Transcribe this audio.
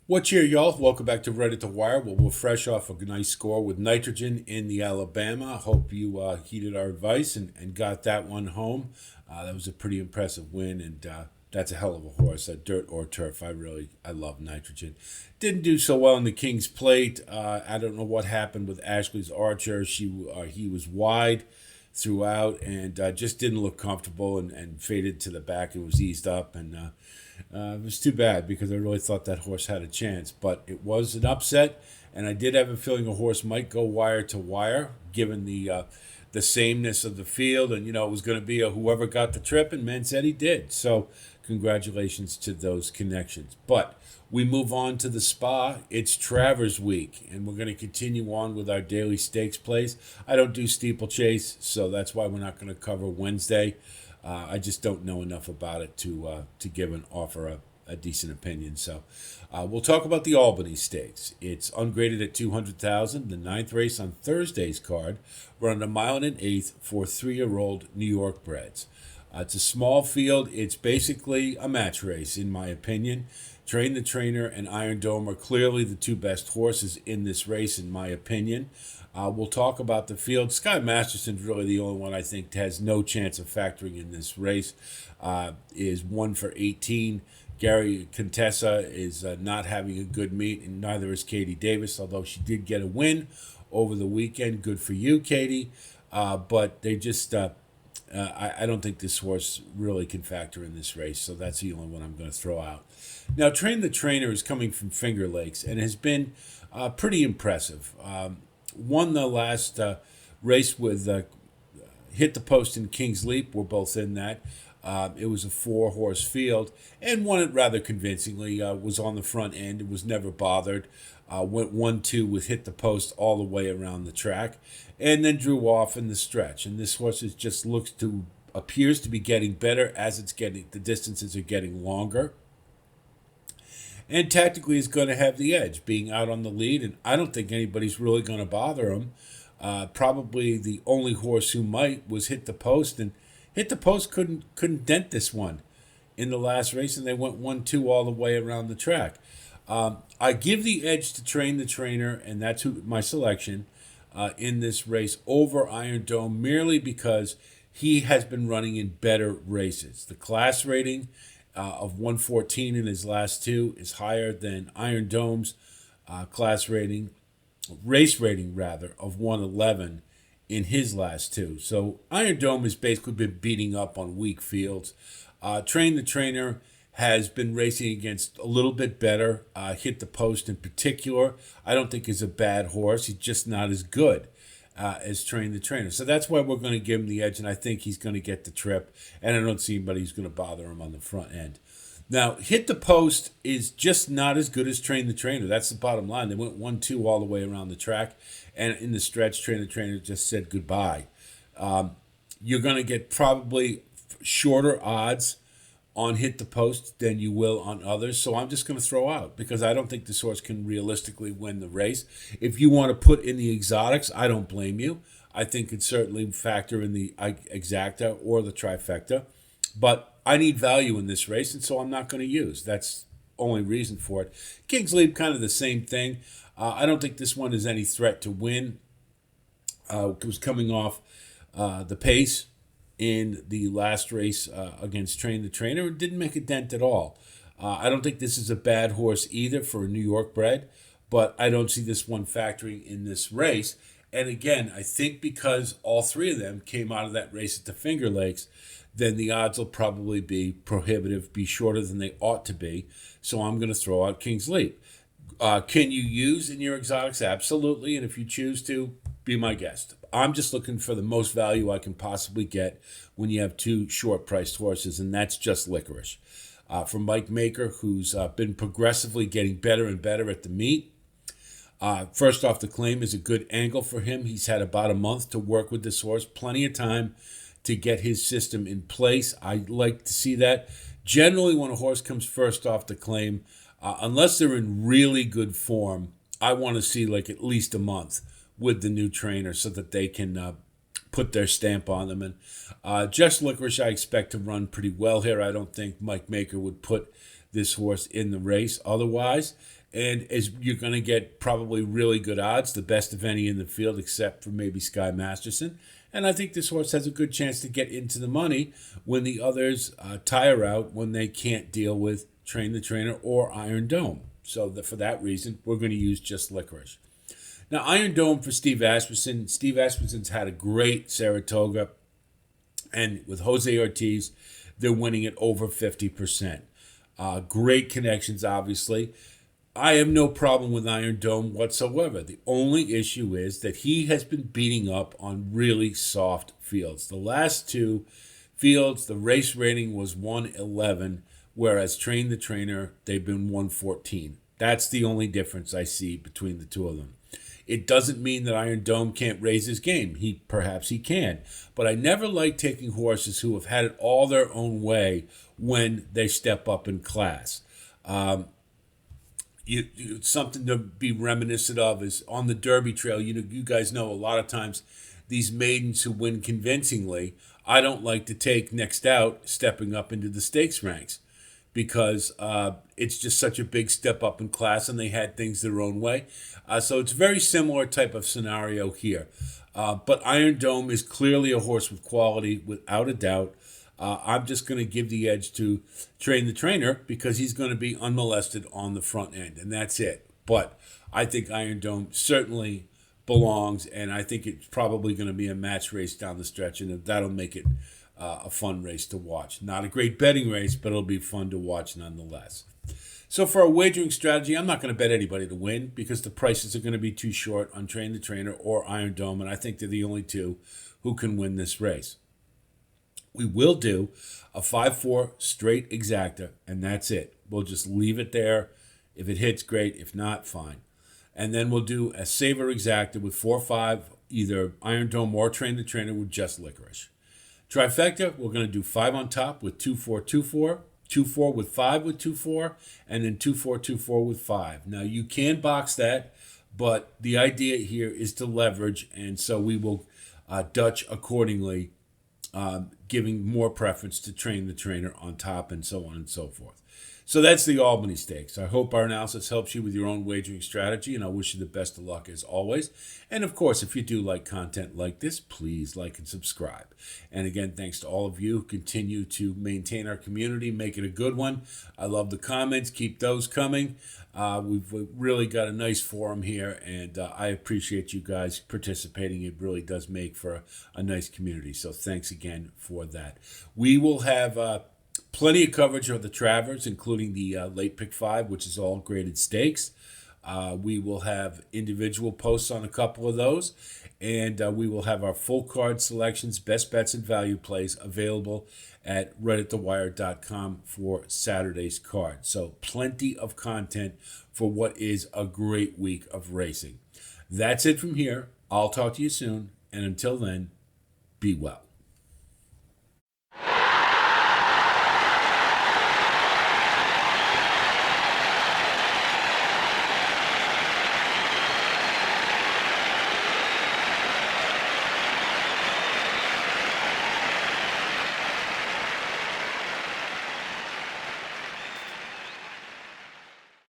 What's here, y'all? Welcome back to Reddit to Wire. Well, we're fresh off a nice score with Nitrogen in the Alabama. Hope you heeded our advice and got that one home. That was a pretty impressive win, and that's a hell of a horse. Dirt or turf. I love Nitrogen. Didn't do so well in the King's Plate. I don't know what happened with Ashley's Archer. He was wide throughout and just didn't look comfortable and faded to the back and was eased up it was too bad because I really thought that horse had a chance, but it was an upset, and I did have a feeling a horse might go wire to wire, given the sameness of the field, and it was going to be a whoever got the trip, and men said he did. So congratulations to those connections. But we move on to the Spa. It's Travers Week, and we're going to continue on with our daily stakes plays. I don't do steeplechase, so that's why we're not going to cover Wednesday. I just don't know enough about it to give an offer a decent opinion. So we'll talk about the Albany Stakes. It's ungraded at 200,000. The ninth race on Thursday's card, run a mile and an eighth for 3-year-old New York breds. It's a small field. It's basically a match race, in my opinion. Train the Trainer and Iron Dome are clearly the two best horses in this race, in my opinion. We'll talk about the field. Sky Masterson's really the only one I think has no chance of factoring in this race. Is 1 for 18. Gary Contessa is not having a good meet, and neither is Katie Davis, although she did get a win over the weekend. Good for you, Katie. But they just, I don't think this horse really can factor in this race, so that's the only one I'm going to throw out. Now, Train the Trainer is coming from Finger Lakes and has been pretty impressive. Won the last race with Hit the Post and King's Leap. We're both in that. It was a 4-horse field and won it rather convincingly. Was on the front end. It was never bothered. Went 1-2 with Hit the Post all the way around the track, and then drew off in the stretch. And this horse appears to be getting better as the distances are getting longer. And tactically is going to have the edge, being out on the lead, and I don't think anybody's really going to bother him. Probably the only horse who might was Hit the Post, and Hit the Post couldn't dent this one in the last race, and they went 1-2 all the way around the track. I give the edge to Train the Trainer, and that's my selection in this race over Iron Dome, merely because he has been running in better races. The class rating of 114 in his last two is higher than Iron Dome's race rating rather, of 111 in his last two. So Iron Dome has basically been beating up on weak fields. Train the Trainer has been racing against a little bit better. Hit the Post in particular, I don't think is a bad horse. He's just not as good as Train the Trainer. So that's why we're going to give him the edge, and I think he's going to get the trip, and I don't see anybody who's going to bother him on the front end. Now, Hit the Post is just not as good as Train the Trainer. That's the bottom line. They went 1-2 all the way around the track, and in the stretch, Train the Trainer just said goodbye. You're going to get probably shorter odds on Hit the Post than you will on others, so I'm just going to throw out because I don't think this horse can realistically win the race. If you want to put in the exotics, I don't blame you. I think it's certainly factor in the exacta or the trifecta, but I need value in this race, and so I'm not going to use. That's the only reason for it. King's Leap, kind of the same thing. I don't think this one is any threat to win. It was coming off the pace in the last race against Train the Trainer. It didn't make a dent at all. I don't think this is a bad horse either for a New York bred, but I don't see this one factoring in this race. And again, I think because all three of them came out of that race at the Finger Lakes, then the odds will probably be prohibitive, be shorter than they ought to be. So I'm going to throw out King's Leap. Can you use in your exotics? Absolutely. And if you choose to, be my guest. I'm just looking for the most value I can possibly get when you have two short-priced horses, and that's just Licorice. From Mike Maker, who's been progressively getting better and better at the meet. First off, the claim is a good angle for him. He's had about a month to work with this horse, plenty of time to get his system in place. I like to see that. Generally, when a horse comes first off the claim, unless they're in really good form, I want to see like at least a month with the new trainer so that they can put their stamp on them. And Just Licorice, I expect to run pretty well here. I don't think Mike Maker would put this horse in the race otherwise. And as you're going to get probably really good odds, the best of any in the field, except for maybe Sky Masterson. And I think this horse has a good chance to get into the money when the others tire out, when they can't deal with Train the Trainer or Iron Dome. So for that reason, we're going to use Just Licorice. Now, Iron Dome for Steve Asmussen. Steve Asmussen's had a great Saratoga. And with Jose Ortiz, they're winning at over 50%. Great connections, obviously. I have no problem with Iron Dome whatsoever. The only issue is that he has been beating up on really soft fields. The last two fields, the race rating was 111, whereas Train the Trainer, they've been 114. That's the only difference I see between the two of them. It doesn't mean that Iron Dome can't raise his game. Perhaps he can. But I never like taking horses who have had it all their own way when they step up in class. Something to be reminiscent of is on the Derby Trail. You guys know a lot of times these maidens who win convincingly, I don't like to take next out stepping up into the stakes ranks because it's just such a big step up in class and they had things their own way. So it's a very similar type of scenario here. But Iron Dome is clearly a horse with quality, without a doubt. I'm just going to give the edge to Train the Trainer because he's going to be unmolested on the front end, and that's it. But I think Iron Dome certainly belongs, and I think it's probably going to be a match race down the stretch, and that'll make it a fun race to watch. Not a great betting race, but it'll be fun to watch nonetheless. So for a wagering strategy, I'm not going to bet anybody to win because the prices are going to be too short on Train the Trainer or Iron Dome, and I think they're the only two who can win this race. We will do a 5-4 straight exacta, and that's it. We'll just leave it there. If it hits, great. If not, fine. And then we'll do a saver exacta with 4-5, either Iron Dome or Train the Trainer with Just Licorice. Trifecta, we're going to do 5 on top with 2-4-2-4, 2-4 with 5 with 2-4, and then 2-4-2-4 with 5. Now, you can box that, but the idea here is to leverage, and so we will Dutch accordingly, giving more preference to Train the Trainer on top and so on and so forth. So that's the Albany Stakes. I hope our analysis helps you with your own wagering strategy, and I wish you the best of luck as always. And of course, if you do like content like this, please like and subscribe. And again, thanks to all of you who continue to maintain our community, make it a good one. I love the comments. Keep those coming. We've really got a nice forum here, and I appreciate you guys participating. It really does make for a nice community. So thanks again for that. We will have plenty of coverage of the Travers, including the late pick 5, which is all graded stakes. We will have individual posts on a couple of those, and we will have our full card selections, best bets and value plays available at redditthewire.com for Saturday's card. So plenty of content for what is a great week of racing. That's it from here. I'll talk to you soon, and until then, be well.